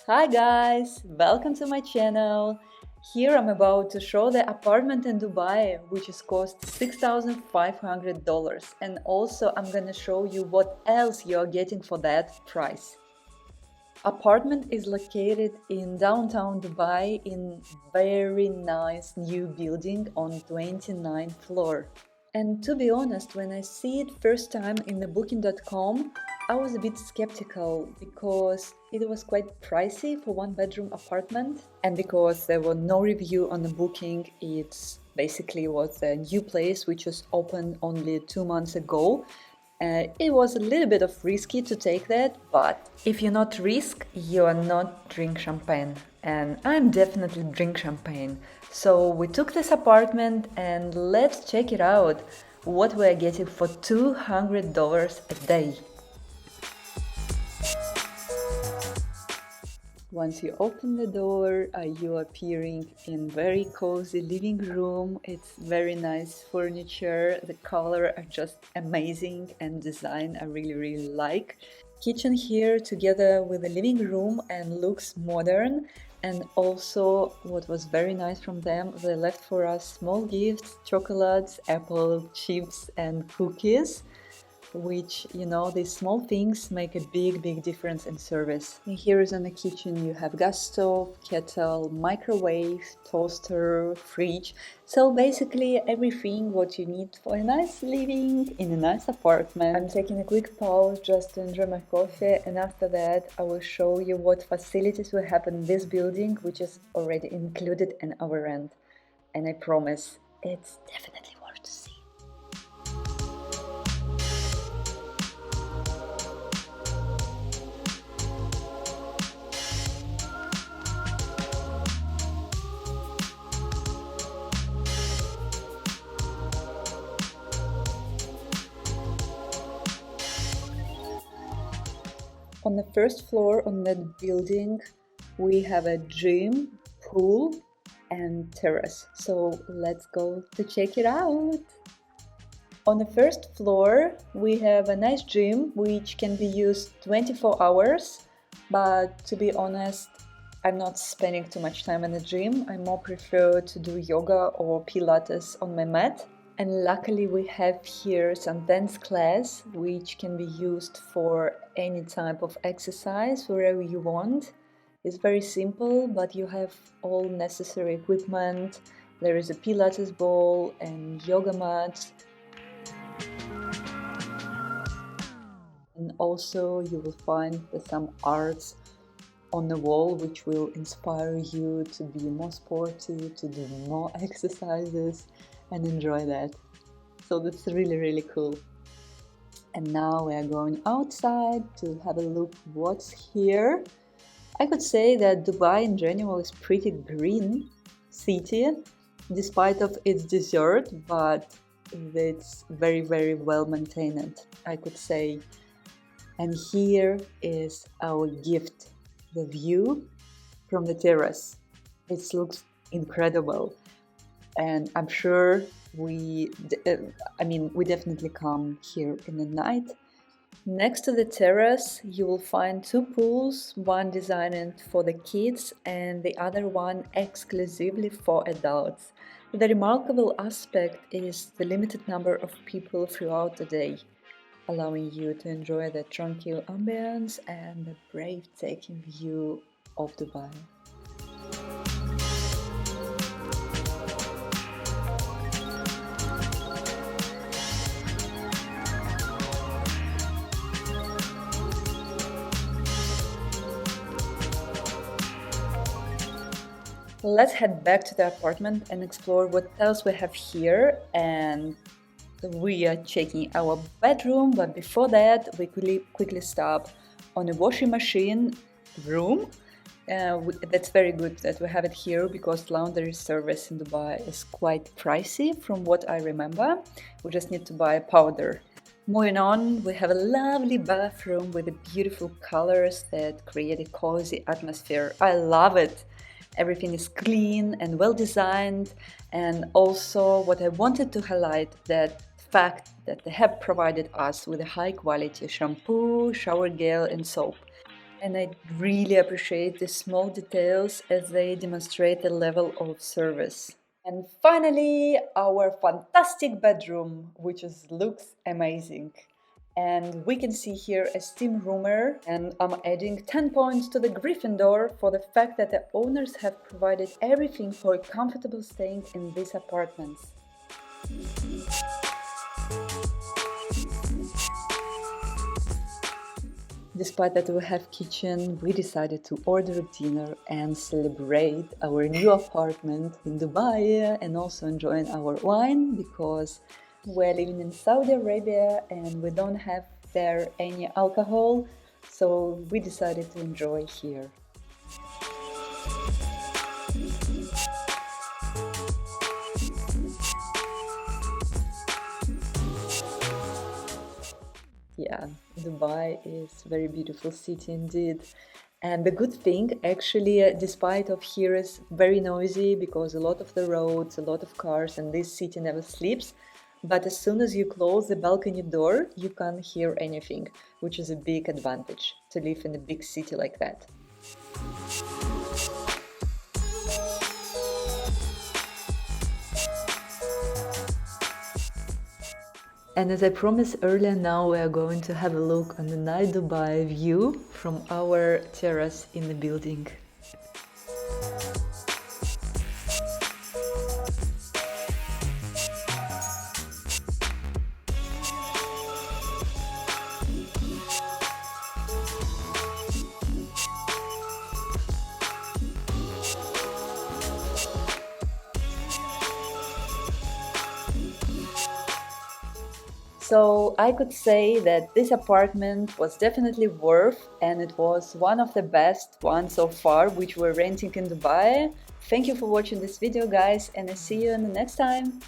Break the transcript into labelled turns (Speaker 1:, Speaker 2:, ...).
Speaker 1: Hi guys, welcome to my channel. Here I'm about to show the apartment in Dubai which is cost $6,500, and also I'm gonna show you what else you're getting for that price. Apartment is located in downtown Dubai in very nice new building on 29th floor. And to be honest, when I see it first time in the booking.com, I was a bit skeptical because it was quite pricey for one bedroom apartment, and because there were no review on the booking, it basically was a new place which was opened only 2 months ago. It was a little bit of risky to take that, but if you not risk, you are not drink champagne. And I'm definitely drink champagne. So we took this apartment and let's check it out. What we're getting for $200 a day. Once you open the door, you are appearing in very cozy living room. It's very nice furniture. The color are just amazing, and design I really like. Kitchen here together with the living room and looks modern. And also what was very nice from them, they left for us small gifts, chocolates, apple chips and cookies, which, these small things make a big difference in service. And here is in the kitchen you have gas stove, kettle, microwave, toaster, fridge. So basically everything what you need for a nice living in a nice apartment. I'm taking a quick pause just to enjoy my coffee, and after that I will show you what facilities we have in this building, which is already included in our rent. And I promise it's definitely worth to see. On the first floor on that building, we have a gym, pool, and terrace. So let's go to check it out. On the first floor, we have a nice gym which can be used 24 hours. But to be honest, I'm not spending too much time in the gym. I more prefer to do yoga or Pilates on my mat. And luckily we have here some dance class which can be used for any type of exercise wherever you want. It's very simple, but you have all necessary equipment. There is a Pilates ball and yoga mats. And also you will find some arts on the wall which will inspire you to be more sporty, to do more exercises and enjoy that. So that's really cool. And now we are going outside to have a look what's here. I could say that Dubai in general is pretty green city despite of its desert, but it's very well maintained, I could say. And here is our gift, the view from the terrace. It looks incredible. And I'm sure we definitely come here in the night. Next to the terrace, you will find two pools, one designed for the kids and the other one exclusively for adults. The remarkable aspect is the limited number of people throughout the day, allowing you to enjoy the tranquil ambience and the breathtaking view of Dubai. Let's head back to the apartment and explore what else we have here. And we are checking our bedroom, but before that we quickly stop on a washing machine room. That's very good that we have it here because laundry service in Dubai is quite pricey from what I remember. We just need to buy powder. Moving on, we have a lovely bathroom with the beautiful colors that create a cozy atmosphere. I love it. Everything is clean and well designed, and also what I wanted to highlight, that fact that they have provided us with a high quality shampoo, shower gel and soap. And I really appreciate the small details as they demonstrate a level of service. And finally, our fantastic bedroom, which looks amazing. And we can see here a steam roomer, and I'm adding 10 points to the Gryffindor for the fact that the owners have provided everything for a comfortable staying in these apartments. Despite that we have kitchen, we decided to order dinner and celebrate our new apartment in Dubai and also enjoying our wine because we're living in Saudi Arabia and we don't have there any alcohol, so we decided to enjoy here. Yeah, Dubai is a very beautiful city indeed. And the good thing, actually, despite of here is very noisy because a lot of the roads, a lot of cars, and this city never sleeps. But as soon as you close the balcony door, you can't hear anything, which is a big advantage to live in a big city like that. And as I promised earlier, now we are going to have a look on the night Dubai view from our terrace in the building. So I could say that this apartment was definitely worth, and it was one of the best ones so far which we're renting in Dubai. Thank you for watching this video, guys, and I see you in the next time.